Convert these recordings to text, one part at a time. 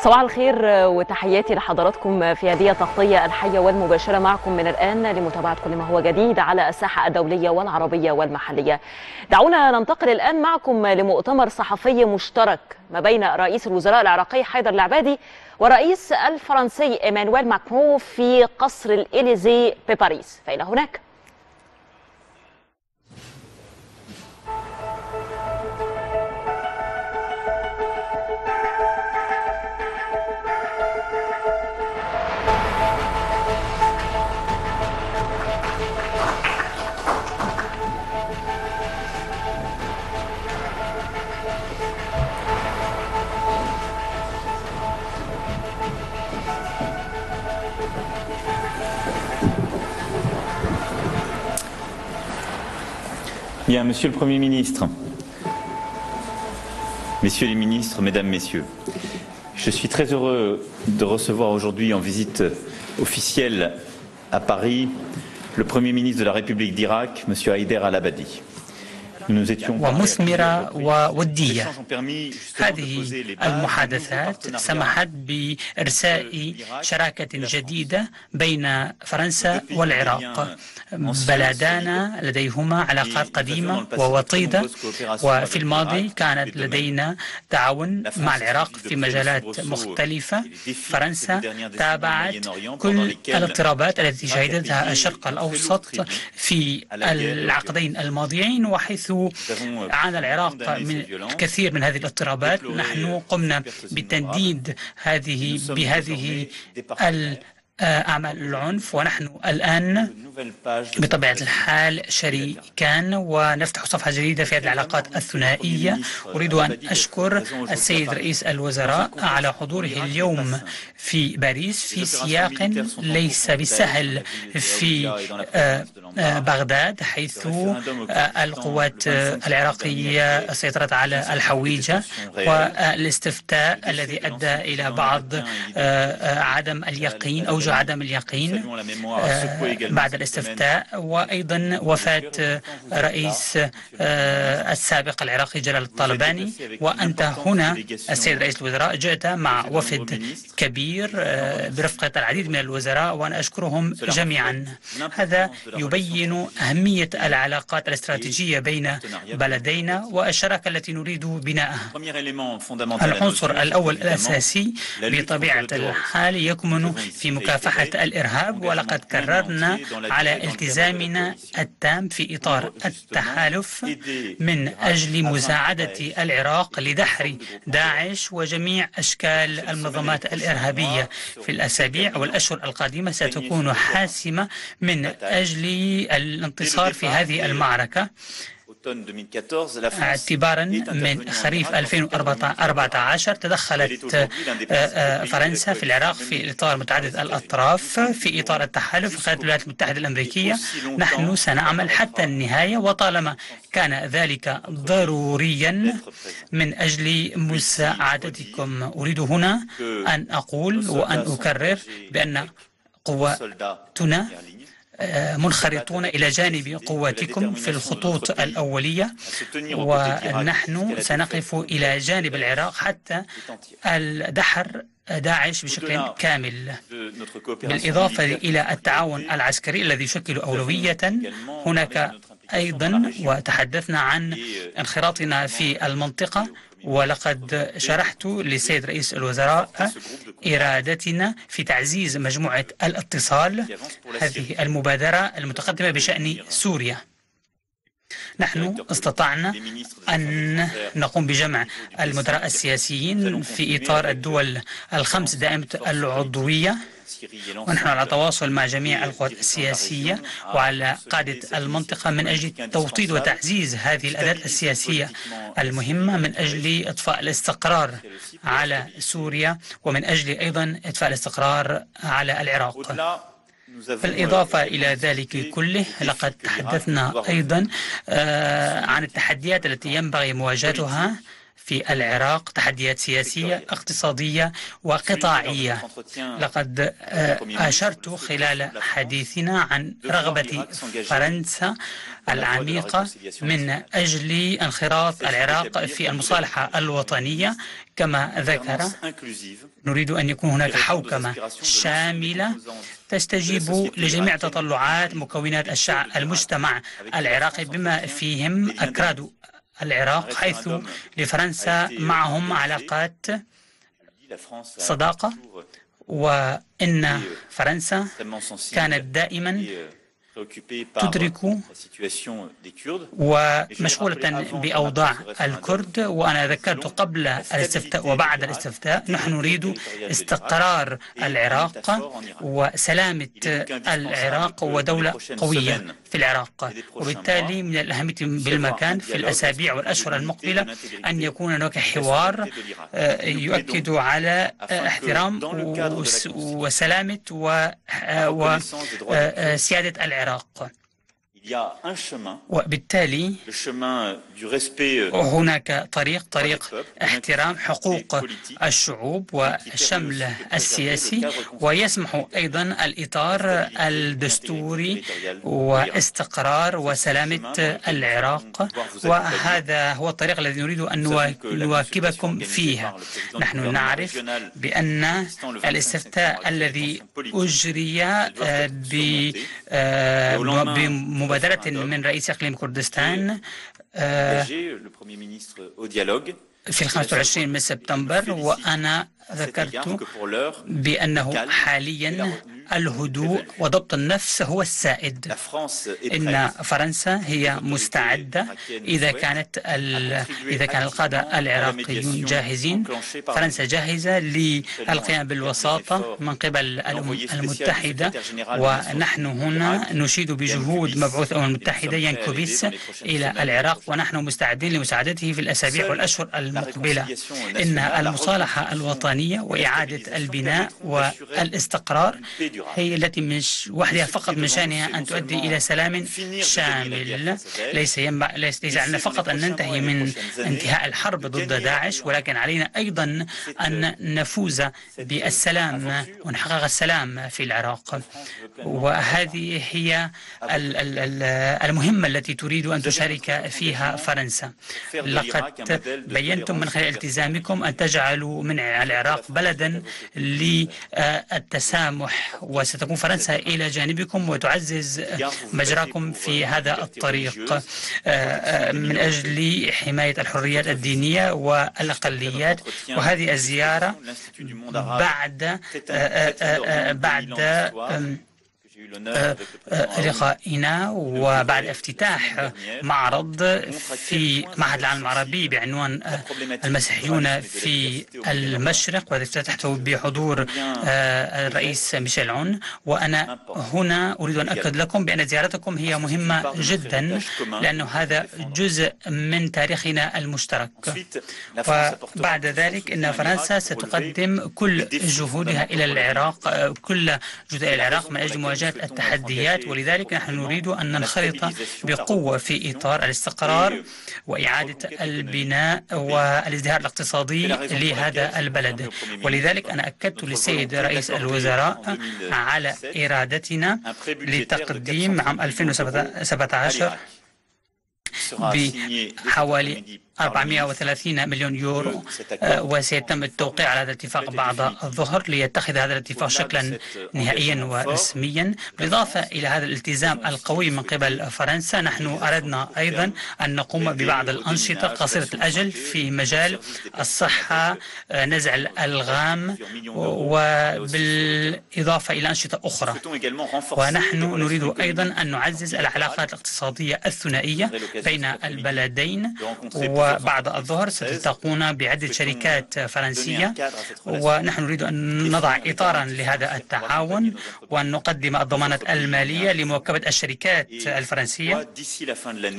صباح الخير وتحياتي لحضراتكم في هذه التغطية الحية والمباشرة معكم من الآن لمتابعة كل ما هو جديد على الساحة الدولية والعربية والمحلية. دعونا ننتقل الآن معكم لمؤتمر صحفي مشترك ما بين رئيس الوزراء العراقي حيدر العبادي والرئيس الفرنسي إيمانويل ماكرون في قصر الإليزي بباريس. فإلى هناك. Bien, Monsieur le Premier ministre, Messieurs les ministres, Mesdames, Messieurs, je suis très heureux de recevoir aujourd'hui en visite officielle à Paris le Premier ministre de la République d'Irak, Monsieur Haïder Al-Abadi. ومثمرة وودية. هذه المحادثات سمحت بإرساء شراكة جديدة بين فرنسا والعراق، بلدان لديهما علاقات قديمة ووطيدة، وفي الماضي كانت لدينا تعاون مع العراق في مجالات مختلفة. فرنسا تابعت كل الاضطرابات التي شهدتها الشرق الأوسط في العقدين الماضيين، وحيث عانى العراق من الكثير من هذه الاضطرابات. نحن قمنا بتنديد بهذه أعمال العنف، ونحن الآن بطبيعة الحال شريكان ونفتح صفحة جديدة في هذه العلاقات الثنائية. أريد أن أشكر السيد رئيس الوزراء على حضوره اليوم في باريس في سياق ليس بالسهل في بغداد، حيث القوات العراقية سيطرت على الحويجة، والاستفتاء الذي أدى إلى بعض عدم اليقين، أوجه عدم اليقين بعد الاستفتاء، وأيضا وفاة رئيس السابق العراقي جلال الطالباني. وأنت هنا السيد رئيس الوزراء جئت مع وفد كبير برفقة العديد من الوزراء، وأنا أشكرهم جميعا. هذا يبين أهمية العلاقات الاستراتيجية بين بلدينا والشراكة التي نريد بناءها. العنصر الأول الأساسي بطبيعة الحال يكمن في مكافحة الإرهاب، ولقد كررنا على التزامنا التام في إطار التحالف من أجل مساعدة العراق لدحر داعش وجميع أشكال المنظمات الإرهابية. في الأسابيع والأشهر القادمة ستكون حاسمة من أجل الانتصار في هذه المعركة. اعتبارا من خريف 2014 تدخلت فرنسا في العراق في إطار متعدد الأطراف في إطار التحالف في قيادة الولايات المتحدة الأمريكية. نحن سنعمل حتى النهاية، وطالما كان ذلك ضروريا من أجل مساعدتكم. أريد هنا أن أقول وأن أكرر بأن قواتنا منخرطون إلى جانب قواتكم في الخطوط الأولية، ونحن سنقف إلى جانب العراق حتى الدحر داعش بشكل كامل. بالإضافة إلى التعاون العسكري الذي يشكل أولوية، هناك أيضا وتحدثنا عن انخراطنا في المنطقة، ولقد شرحت للسيد رئيس الوزراء إرادتنا في تعزيز مجموعة الاتصال، هذه المبادرة المتقدمة بشأن سوريا. نحن استطعنا أن نقوم بجمع المدراء السياسيين في إطار الدول الخمس دائمة العضوية، ونحن على تواصل مع جميع القوات السياسية وعلى قادة المنطقة من أجل توطيد وتعزيز هذه الأداة السياسية المهمة من أجل إطفاء الاستقرار على سوريا، ومن أجل أيضا إطفاء الاستقرار على العراق. بالإضافة إلى ذلك كله، لقد تحدثنا أيضا عن التحديات التي ينبغي مواجهتها في العراق، تحديات سياسية اقتصادية وقطاعية. لقد أشرت خلال حديثنا عن رغبة فرنسا العميقة من أجل انخراط العراق في المصالحة الوطنية. كما ذكر، نريد أن يكون هناك حوكمة شاملة تستجيب لجميع تطلعات مكونات المجتمع العراقي بما فيهم أكراد العراق، حيث لفرنسا معهم علاقات صداقة، وإن فرنسا كانت دائما تدرك ومشغولة بأوضاع الكرد. وأنا ذكرت قبل الاستفتاء وبعد الاستفتاء نحن نريد استقرار العراق وسلامة العراق ودولة قوية في العراق، وبالتالي من الأهمية بالمكان في الأسابيع والأشهر المقبلة أن يكون هناك حوار يؤكد على احترام وسلامة وسيادة العراق. وبالتالي هناك طريق احترام حقوق الشعوب والشمل السياسي، ويسمح أيضا الإطار الدستوري واستقرار وسلامة العراق، وهذا هو الطريق الذي نريد أن نواكبكم فيه. نحن نعرف بأن الاستفتاء الذي أجري بمبادرة من رئيس إقليم كردستان في 25 من سبتمبر، وأنا ذكرت بأنه حاليا الهدوء وضبط النفس هو السائد. إن فرنسا هي مستعدة إذا كان القادة العراقيون جاهزين. فرنسا جاهزة للقيام بالوساطة من قبل الأمم المتحدة، ونحن هنا نشيد بجهود مبعوث الأمم المتحدة يانكوفيتس إلى العراق، ونحن مستعدين لمساعدته في الأسابيع والأشهر المقبلة. إن المصالحة الوطنية وإعادة البناء والاستقرار هي التي مش وحدها فقط من شأنها أن تؤدي إلى سلام شامل. ليس علينا فقط أن ننتهي من انتهاء الحرب ضد داعش، ولكن علينا أيضا أن نفوز بالسلام ونحقق السلام في العراق. وهذه هي المهمة التي تريد أن تشارك فيها فرنسا. لقد بينتم من خلال التزامكم أن تجعلوا من العراق بلدا للتسامح، وستكون فرنسا إلى جانبكم وتعزز مجراكم في هذا الطريق من أجل حماية الحريات الدينية والأقليات. وهذه الزيارة بعد لقائنا وبعد افتتاح معرض في معهد العالم العربي بعنوان المسيحيون في المشرق، والذي افتتحته بحضور الرئيس ميشيل عون. وأنا هنا أريد أن أكد لكم بأن زيارتكم هي مهمة جدا، لأنه هذا جزء من تاريخنا المشترك. وبعد ذلك إن فرنسا ستقدم كل جهودها إلى العراق، كل جهود العراق من أجل مواجهة التحديات، ولذلك نحن نريد أن ننخرط بقوة في إطار الاستقرار وإعادة البناء والازدهار الاقتصادي لهذا البلد. ولذلك أنا أكدت للسيد رئيس الوزراء على إرادتنا لتقديم عام 2017 بحوالي 430 مليون يورو، وسيتم التوقيع على هذا الاتفاق بعد الظهر ليتخذ هذا الاتفاق شكلا نهائيا ورسميا. بالإضافة إلى هذا الالتزام القوي من قبل فرنسا، نحن أردنا أيضا أن نقوم ببعض الأنشطة قصيرة الأجل في مجال الصحة، نزع الألغام، وبالإضافة إلى أنشطة أخرى. ونحن نريد أيضا أن نعزز العلاقات الاقتصادية الثنائية بين البلدين. وبعد الظهر ستلتقون بعدة شركات فرنسية، ونحن نريد أن نضع إطارا لهذا التعاون وأن نقدم الضمانات المالية لمواكبة الشركات الفرنسية.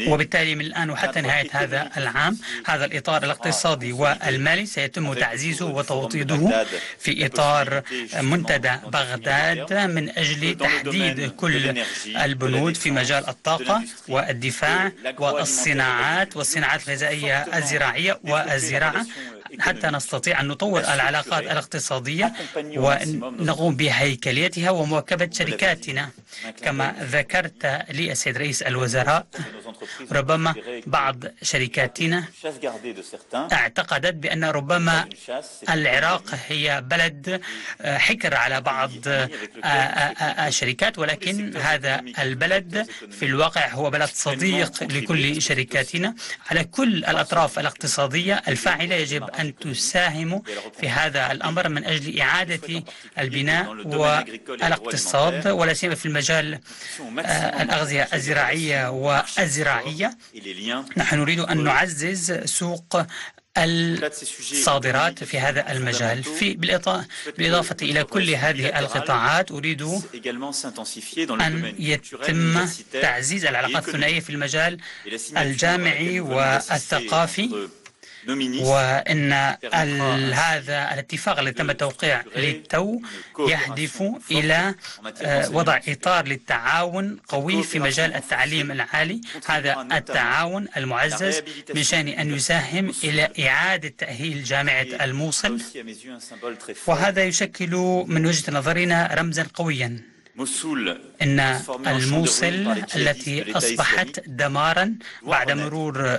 وبالتالي من الآن وحتى نهاية هذا العام هذا الإطار الاقتصادي والمالي سيتم تعزيزه وتوطيده في إطار منتدى بغداد من أجل تحديد كل البنود في مجال الطاقة والدفاع والصناعات الغذائية الزراعية والزراعة حتى نستطيع أن نطور العلاقات الاقتصادية ونقوم بهيكليتها ومواكبة شركاتنا. كما ذكرت لي السيد رئيس الوزراء، ربما بعض شركاتنا اعتقدت بأن ربما العراق هي بلد حكر على بعض الشركات، ولكن هذا البلد في الواقع هو بلد صديق لكل شركاتنا. على كل الأطراف الاقتصادية الفاعلة يجب أن تساهم في هذا الأمر من أجل إعادة البناء والاقتصاد، ولا سيما في المجال الأغذية الزراعية والزراعية. نحن نريد أن نعزز سوق الصادرات في هذا المجال. بالإضافة إلى كل هذه القطاعات أريد أن يتم تعزيز العلاقات الثنائية في المجال الجامعي والثقافي، وإن هذا الاتفاق الذي تم التوقيع للتو يهدف إلى وضع إطار للتعاون قوي في مجال التعليم العالي. هذا التعاون المعزز من شأن أن يساهم إلى إعادة تأهيل جامعة الموصل، وهذا يشكل من وجهة نظرنا رمزا قويا. إن الموصل التي أصبحت دمارا بعد مرور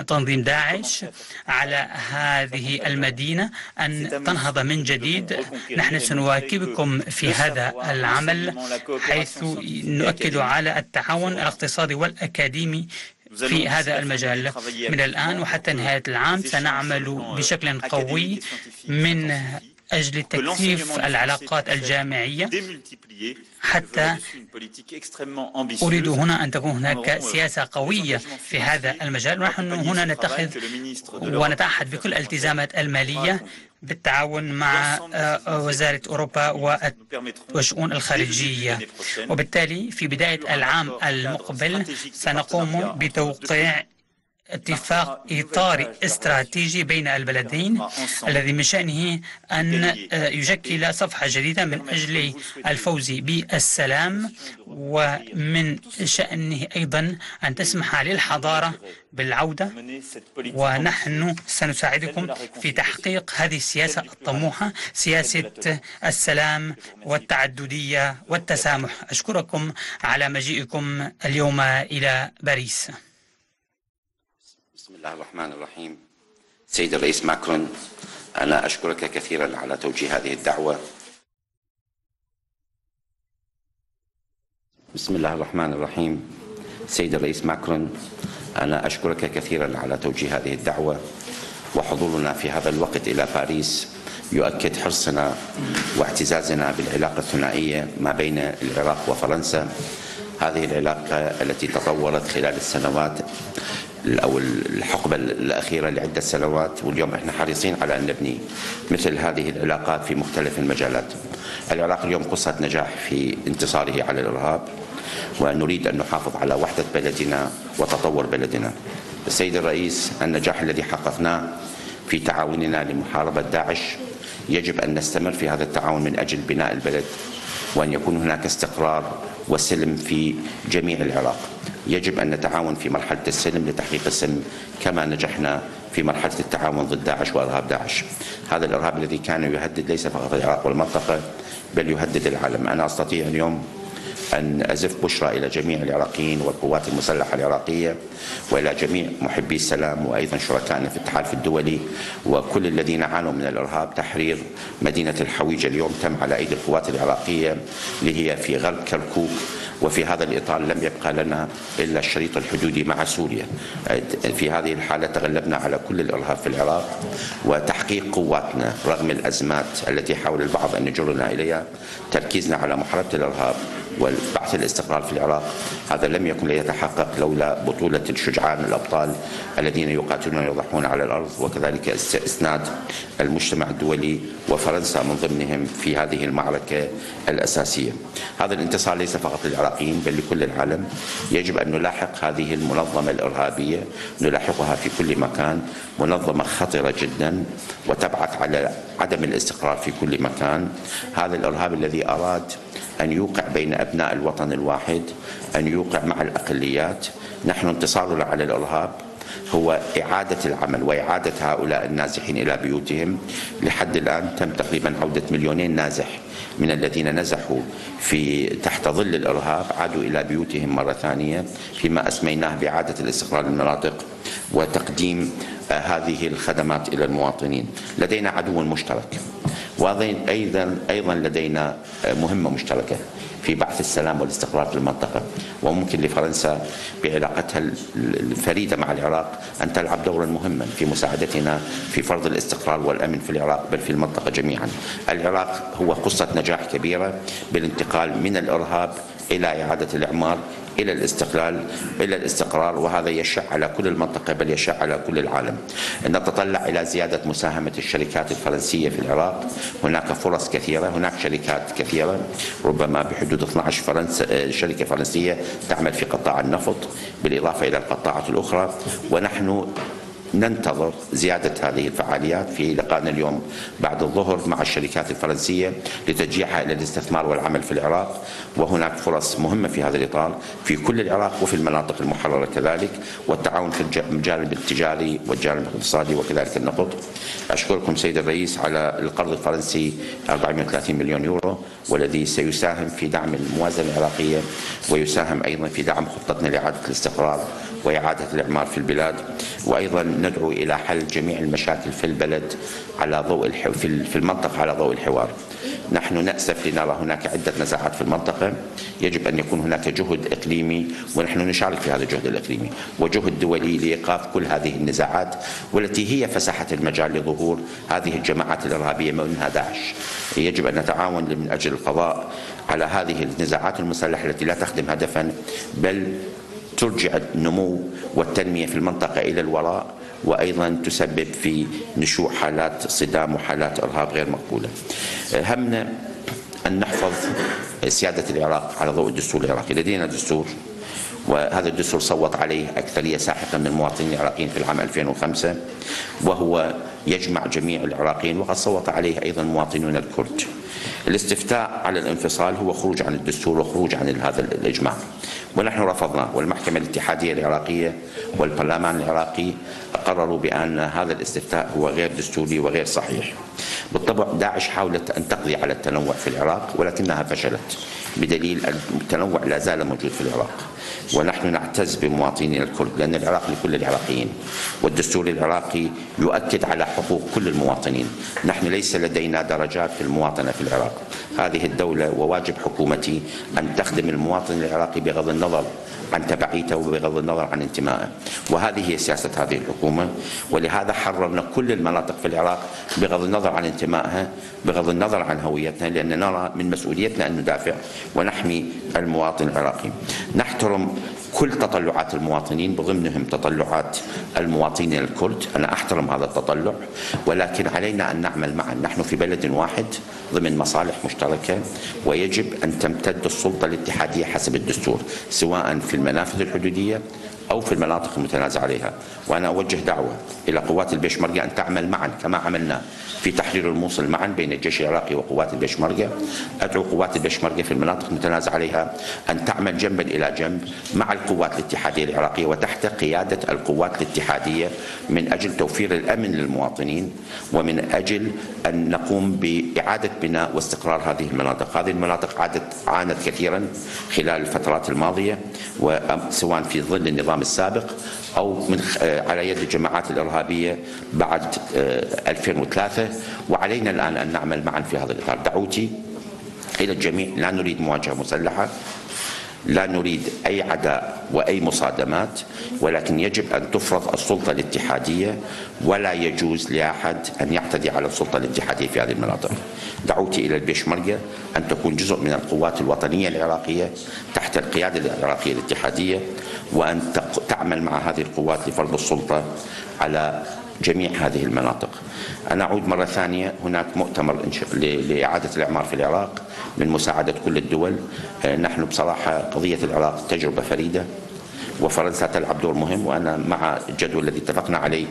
تنظيم داعش على هذه المدينة أن تنهض من جديد. نحن سنواكبكم في هذا العمل، حيث نؤكد على التعاون الاقتصادي والأكاديمي في هذا المجال. من الآن وحتى نهاية العام سنعمل بشكل قوي من أجل تكثيف العلاقات الجامعية، حتى أريد هنا أن تكون هناك سياسة قوية في هذا المجال. ونحن هنا نتخذ ونتعهد بكل الالتزامات المالية بالتعاون مع وزارة أوروبا والشؤون الخارجية، وبالتالي في بداية العام المقبل سنقوم بتوقيع اتفاق إطاري استراتيجي بين البلدين الذي من شأنه أن يشكل صفحة جديدة من أجل الفوز بالسلام، ومن شأنه أيضا أن تسمح للحضارة بالعودة. ونحن سنساعدكم في تحقيق هذه السياسة الطموحة، سياسة السلام والتعددية والتسامح. أشكركم على مجيئكم اليوم إلى باريس. بسم الله الرحمن الرحيم. سيد الرئيس ماكرون، أنا أشكرك كثيرا على توجيه هذه الدعوة. بسم الله الرحمن الرحيم. سيد الرئيس ماكرون، أنا أشكرك كثيرا على توجيه هذه الدعوة، وحضورنا في هذا الوقت إلى باريس يؤكد حرصنا واعتزازنا بالعلاقة الثنائية ما بين العراق وفرنسا. هذه العلاقة التي تطورت خلال السنوات أو الحقبة الأخيرة لعدة سنوات، واليوم احنا حريصين على أن نبني مثل هذه العلاقات في مختلف المجالات. العراق اليوم قصة نجاح في انتصاره على الإرهاب، ونريد أن نحافظ على وحدة بلدنا وتطور بلدنا. السيد الرئيس، النجاح الذي حققناه في تعاوننا لمحاربة داعش يجب أن نستمر في هذا التعاون من أجل بناء البلد، وأن يكون هناك استقرار وسلم في جميع العراق. يجب أن نتعاون في مرحلة السلم لتحقيق السلم كما نجحنا في مرحلة التعاون ضد داعش وإرهاب داعش. هذا الإرهاب الذي كان يهدد ليس فقط العراق والمنطقة بل يهدد العالم. أنا أستطيع اليوم أن أزف بشرى إلى جميع العراقيين والقوات المسلحة العراقية وإلى جميع محبي السلام وأيضا شركائنا في التحالف الدولي وكل الذين عانوا من الإرهاب تحرير مدينة الحويجة. اليوم تم على أيدي القوات العراقية اللي هي في غرب كركوك، وفي هذا الإطار لم يبقى لنا إلا الشريط الحدودي مع سوريا. في هذه الحالة تغلبنا على كل الإرهاب في العراق، وتحقيق قواتنا رغم الأزمات التي حاول البعض أن يجرنا إليها، تركيزنا على محاربة الإرهاب والبعث الاستقرار في العراق، هذا لم يكن ليتحقق لولا بطولة الشجعان الأبطال الذين يقاتلون ويضحون على الأرض، وكذلك إسناد المجتمع الدولي وفرنسا من ضمنهم في هذه المعركة الأساسية. هذا الانتصار ليس فقط للعراقيين بل لكل العالم. يجب أن نلاحق هذه المنظمة الإرهابية، نلاحقها في كل مكان، منظمة خطرة جدا وتبعث على عدم الاستقرار في كل مكان. هذا الإرهاب الذي أراد أن يوقع بين أبناء الوطن الواحد، أن يوقع مع الأقليات. نحن انتصارنا على الإرهاب هو إعادة العمل وإعادة هؤلاء النازحين إلى بيوتهم. لحد الآن تم تقريبا عودة 2,000,000 نازح من الذين نزحوا تحت ظل الإرهاب، عادوا إلى بيوتهم مرة ثانية فيما أسميناه بإعادة الاستقرار للمناطق وتقديم هذه الخدمات إلى المواطنين. لدينا عدو مشترك، وأيضا لدينا مهمة مشتركة في بعث السلام والاستقرار في المنطقة، وممكن لفرنسا بعلاقتها الفريدة مع العراق أن تلعب دورا مهما في مساعدتنا في فرض الاستقرار والأمن في العراق بل في المنطقة جميعا. العراق هو قصة نجاح كبيرة بالانتقال من الإرهاب إلى إعادة الإعمار إلى الاستقرار، وهذا يشع على كل المنطقة بل يشع على كل العالم. نتطلع إلى زيادة مساهمة الشركات الفرنسية في العراق. هناك فرص كثيرة، هناك شركات كثيرة، ربما بحدود 12 شركة فرنسية تعمل في قطاع النفط بالإضافة إلى القطاعات الأخرى، ونحن ننتظر زيادة هذه الفعاليات في لقائنا اليوم بعد الظهر مع الشركات الفرنسية لتشجيعها إلى الاستثمار والعمل في العراق. وهناك فرص مهمة في هذا الإطار في كل العراق وفي المناطق المحررة كذلك، والتعاون في الجانب التجاري والجانب الاقتصادي وكذلك النفط. أشكركم سيد الرئيس على القرض الفرنسي 430 مليون يورو، والذي سيساهم في دعم الموازنة العراقية ويساهم أيضا في دعم خطتنا لإعادة الاستقرار وإعادة الإعمار في البلاد. وأيضا ندعو إلى حل جميع المشاكل في البلد على ضوء في المنطقة على ضوء الحوار. نحن نأسف لنرى هناك عدة نزاعات في المنطقة، يجب أن يكون هناك جهد إقليمي ونحن نشارك في هذا الجهد الإقليمي وجهد دولي لإيقاف كل هذه النزاعات، والتي هي فسحت المجال لظهور هذه الجماعات الإرهابية منها داعش. يجب أن نتعاون من أجل القضاء على هذه النزاعات المسلحة التي لا تخدم هدفا بل ترجع النمو والتنمية في المنطقة إلى الوراء، وأيضا تسبب في نشوء حالات صدام وحالات إرهاب غير مقبولة. همنا أن نحفظ سيادة العراق على ضوء الدستور العراقي. لدينا دستور، وهذا الدستور صوت عليه أكثرية ساحقة من المواطنين العراقيين في العام 2005، وهو يجمع جميع العراقيين، وقد صوت عليه أيضا مواطنون الكرد. الاستفتاء على الانفصال هو خروج عن الدستور وخروج عن هذا الإجماع، ونحن رفضناه، والمحكمة الاتحادية العراقية والبرلمان العراقي قرروا بأن هذا الاستفتاء هو غير دستوري وغير صحيح. بالطبع داعش حاولت أن تقضي على التنوع في العراق ولكنها فشلت، بدليل التنوع لا زال موجود في العراق، ونحن نعتز بمواطنين الكرد لأن العراق لكل العراقيين، والدستور العراقي يؤكد على حقوق كل المواطنين. نحن ليس لدينا درجات في المواطنة في العراق. هذه الدولة وواجب حكومتي أن تخدم المواطن العراقي بغض النظر عن تبعيته وبغض النظر عن انتمائه، وهذه هي سياسة هذه الحكومة. ولهذا حررنا كل المناطق في العراق بغض النظر عن انتمائها، بغض النظر عن هويتنا، لأن نرى من مسؤوليتنا أن ندافع ونحمي المواطن العراقي. نحترم كل تطلعات المواطنين بضمنهم تطلعات المواطنين الكرد. أنا أحترم هذا التطلع، ولكن علينا أن نعمل معا. نحن في بلد واحد ضمن مصالح مشتركة، ويجب أن تمتد السلطة الاتحادية حسب الدستور سواء في المنافذ الحدودية أو في المناطق المتنازع عليها. وأنا أوجه دعوة إلى قوات البيشمركة أن تعمل معا كما عملنا في تحرير الموصل معا بين الجيش العراقي وقوات البيشمركة. أدعو قوات البيشمركة في المناطق المتنازع عليها أن تعمل جنبا إلى جنب مع القوات الاتحادية العراقية وتحت قيادة القوات الاتحادية من أجل توفير الأمن للمواطنين، ومن أجل أن نقوم بإعادة بناء واستقرار هذه المناطق. هذه المناطق عانت كثيرا خلال الفترات الماضية، وسواء في ظل النظام السابق أو على يد الجماعات الإرهابية بعد 2003، وعلينا الآن أن نعمل معا في هذا الإطار. دعوتي إلى الجميع: لا نريد مواجهة مسلحة، لا نريد أي عداء وأي مصادمات، ولكن يجب أن تفرض السلطة الاتحادية، ولا يجوز لأحد أن يعتدي على السلطة الاتحادية في هذه المناطق. دعوتي إلى البيشمركة أن تكون جزء من القوات الوطنية العراقية تحت القيادة العراقية الاتحادية، وأن تعمل مع هذه القوات لفرض السلطة على جميع هذه المناطق. أنا أعود مرة ثانية، هناك مؤتمر لإعادة الإعمار في العراق من مساعدة كل الدول. نحن بصراحة قضية العراق تجربة فريدة، وفرنسا تلعب دور مهم، وأنا مع الجدول الذي اتفقنا عليه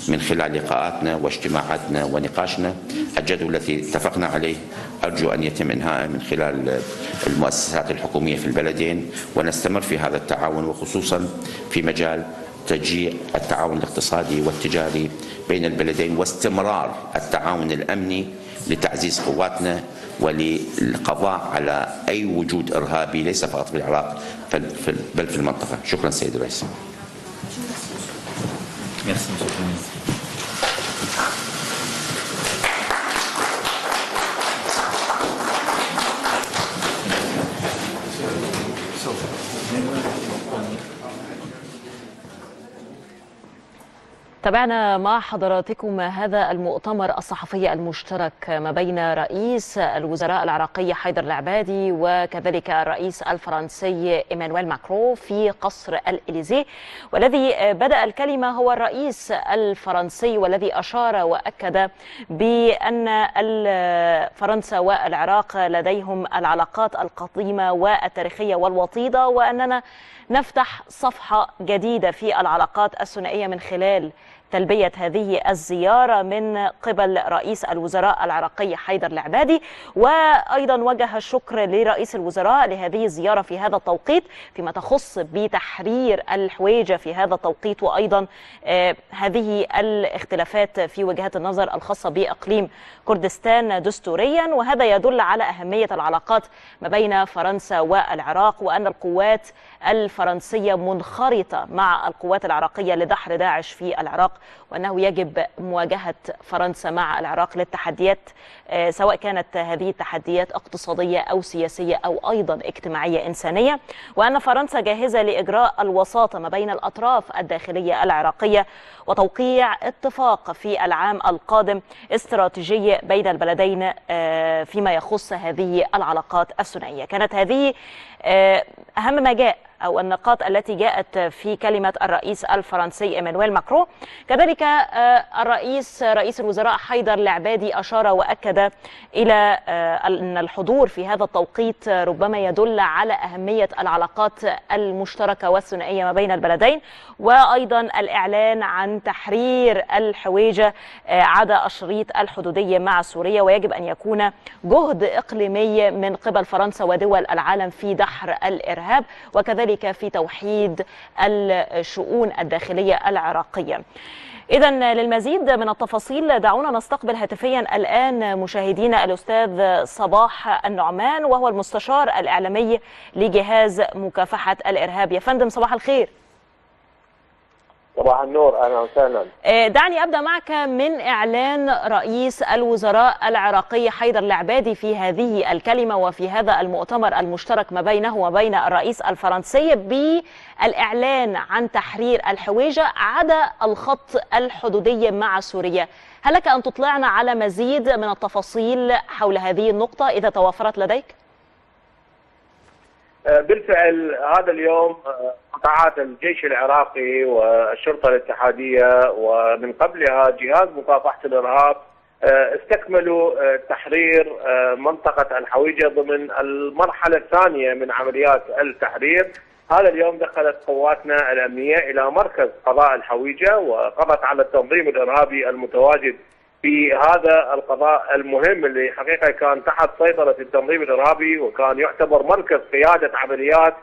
من خلال لقاءاتنا واجتماعاتنا ونقاشنا. الجدول الذي اتفقنا عليه أرجو أن يتم إنهاءه من خلال المؤسسات الحكومية في البلدين، ونستمر في هذا التعاون، وخصوصا في مجال تشجيع التعاون الاقتصادي والتجاري بين البلدين واستمرار التعاون الأمني لتعزيز قواتنا وللقضاء على أي وجود إرهابي ليس فقط في العراق بل في المنطقة. شكرا سيد الرئيس. تابعنا مع حضراتكم هذا المؤتمر الصحفي المشترك ما بين رئيس الوزراء العراقي حيدر العبادي وكذلك الرئيس الفرنسي إيمانويل ماكرون في قصر الإليزيه، والذي بدأ الكلمة هو الرئيس الفرنسي والذي أشار وأكد بأن فرنسا والعراق لديهم العلاقات القديمة والتاريخية والوطيدة، وأننا نفتح صفحة جديدة في العلاقات الثنائية من خلال تلبية هذه الزيارة من قبل رئيس الوزراء العراقي حيدر العبادي. وأيضا وجه الشكر لرئيس الوزراء لهذه الزيارة في هذا التوقيت فيما تخص بتحرير الحويجة في هذا التوقيت، وأيضا هذه الاختلافات في وجهات النظر الخاصة بإقليم كردستان دستوريا. وهذا يدل على أهمية العلاقات ما بين فرنسا والعراق، وأن القوات الفرنسية منخرطة مع القوات العراقية لدحر داعش في العراق، وأنه يجب مواجهة فرنسا مع العراق للتحديات سواء كانت هذه التحديات اقتصادية أو سياسية أو أيضا اجتماعية إنسانية، وأن فرنسا جاهزة لإجراء الوساطة ما بين الأطراف الداخلية العراقية وتوقيع اتفاق في العام القادم استراتيجي بين البلدين فيما يخص هذه العلاقات الثنائية. كانت هذه أهم ما جاء أو النقاط التي جاءت في كلمة الرئيس الفرنسي إيمانويل ماكرون. كذلك رئيس الوزراء حيدر العبادي أشار وأكد إلى أن الحضور في هذا التوقيت ربما يدل على أهمية العلاقات المشتركة والثنائية ما بين البلدين، وأيضا الإعلان عن تحرير الحويجة عدا الشريط الحدودي مع سوريا، ويجب أن يكون جهد إقليمي من قبل فرنسا ودول العالم في دحر الإرهاب وكذلك في توحيد الشؤون الداخلية العراقية. إذن للمزيد من التفاصيل دعونا نستقبل هاتفيا الآن مشاهدينا الأستاذ صباح النعمان، وهو المستشار الإعلامي لجهاز مكافحة الإرهاب. يا فندم صباح الخير. صباح النور، أهلا وسهلا. دعني أبدأ معك من إعلان رئيس الوزراء العراقي حيدر العبادي في هذه الكلمة وفي هذا المؤتمر المشترك ما بينه وبين الرئيس الفرنسي بالإعلان عن تحرير الحويجة عدا الخط الحدودي مع سوريا. هل لك أن تطلعنا على مزيد من التفاصيل حول هذه النقطة إذا توفرت لديك؟ بالفعل هذا اليوم قطاعات الجيش العراقي والشرطة الاتحادية ومن قبلها جهاز مكافحة الإرهاب استكملوا تحرير منطقة الحويجة ضمن المرحلة الثانية من عمليات التحرير. هذا اليوم دخلت قواتنا الأمنية إلى مركز قضاء الحويجة وقضت على التنظيم الإرهابي المتواجد في هذا القضاء المهم اللي حقيقة كان تحت سيطرة التنظيم الإرهابي، وكان يعتبر مركز قيادة عمليات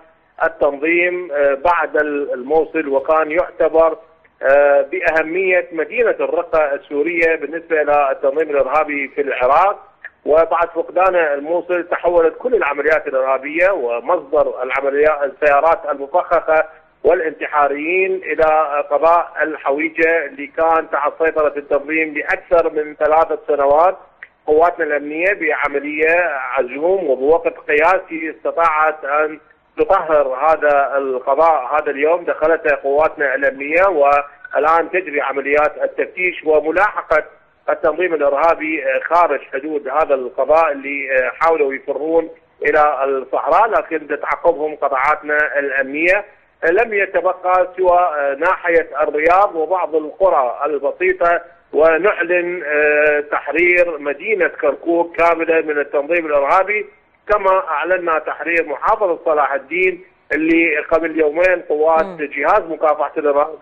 التنظيم بعد الموصل، وكان يعتبر بأهمية مدينة الرقة السورية بالنسبة إلى التنظيم الإرهابي في العراق. وبعد فقدان الموصل تحولت كل العمليات الإرهابية ومصدر العمليات السيارات المفخخة والانتحاريين إلى قضاء الحويجة اللي كان تحت سيطرة التنظيم لأكثر من 3 سنوات. قواتنا الأمنية بعملية عزوم وبوقت قياسي استطاعت أن تطهر هذا القضاء. هذا اليوم دخلت قواتنا الأمنية والآن تجري عمليات التفتيش وملاحقة التنظيم الإرهابي خارج حدود هذا القضاء اللي حاولوا يفرون إلى الصحراء، لكن تتعقبهم قطاعاتنا الأمنية. لم يتبقى سوى ناحية الرياض وبعض القرى البسيطة، ونعلن تحرير مدينة كركوك كاملة من التنظيم الإرهابي، كما أعلنا تحرير محافظة صلاح الدين اللي قبل يومين قوات جهاز مكافحة الإرهاب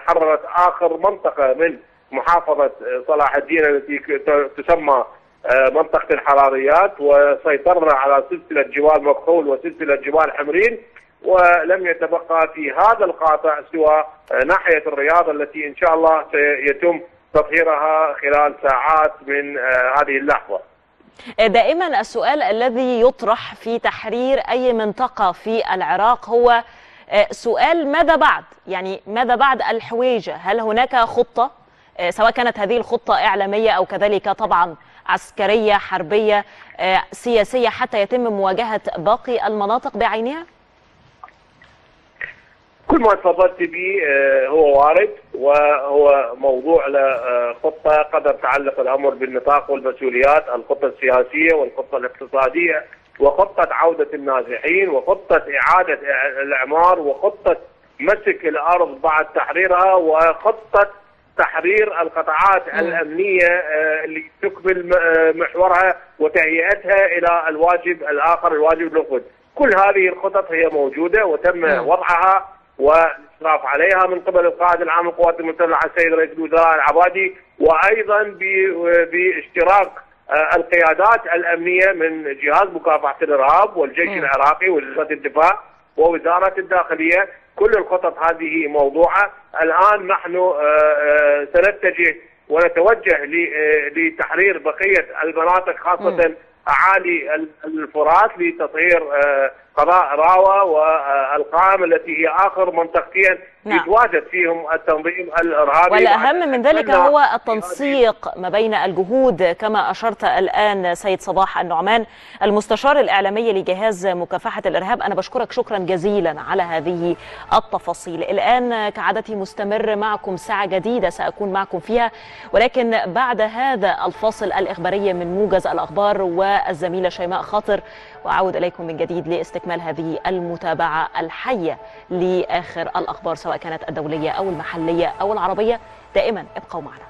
حررت آخر منطقة من محافظة صلاح الدين التي تسمى منطقة الحراريات، وسيطرنا على سلسلة جبال مكحول وسلسلة جبال حمرين. ولم يتبقى في هذا القاطع سوى ناحية الرياض التي إن شاء الله سيتم تطهيرها خلال ساعات من هذه اللحظة. دائما السؤال الذي يطرح في تحرير أي منطقة في العراق هو سؤال ماذا بعد؟ يعني ماذا بعد الحويجة؟ هل هناك خطة سواء كانت هذه الخطة إعلامية أو كذلك طبعا عسكرية حربية سياسية حتى يتم مواجهة باقي المناطق بعينها؟ كل ما تفضلت به هو وارد، وهو موضوع لخطة قد تعلق الأمر بالنطاق والمسؤوليات، الخطة السياسية والخطة الاقتصادية وخطة عودة النازحين وخطة إعادة الإعمار وخطة مسك الأرض بعد تحريرها وخطة تحرير القطاعات الأمنية اللي تكمل محورها وتهيئتها إلى الواجب الآخر، الواجب الأخر. كل هذه الخطط هي موجودة وتم وضعها والإشراف عليها من قبل القائد العام للقوات المسلحة السيد رئيس الوزراء العبادي، وأيضا باشتراك القيادات الأمنية من جهاز مكافحة الإرهاب والجيش العراقي ووزارة الدفاع ووزارة الداخلية. كل الخطط هذه موضوعة. الآن نحن سنتجه ونتوجه لتحرير بقية المناطق خاصة أعالي الفرات لتطهير قضاء راوة والقائم التي هي آخر منطقتين يتواجد فيهم التنظيم الإرهابي. والأهم من ذلك هو التنسيق ما بين الجهود كما أشرت الآن سيد صباح النعمان المستشار الإعلامي لجهاز مكافحة الإرهاب. أنا بشكرك شكرا جزيلا على هذه التفاصيل. الآن كعادتي مستمر معكم ساعة جديدة سأكون معكم فيها، ولكن بعد هذا الفاصل الإخباري من موجز الأخبار والزميلة شيماء خاطر، وأعود إليكم من جديد لاستكمال هذه المتابعة الحية لآخر الأخبار سواء كانت الدولية أو المحلية أو العربية. دائما ابقوا معنا.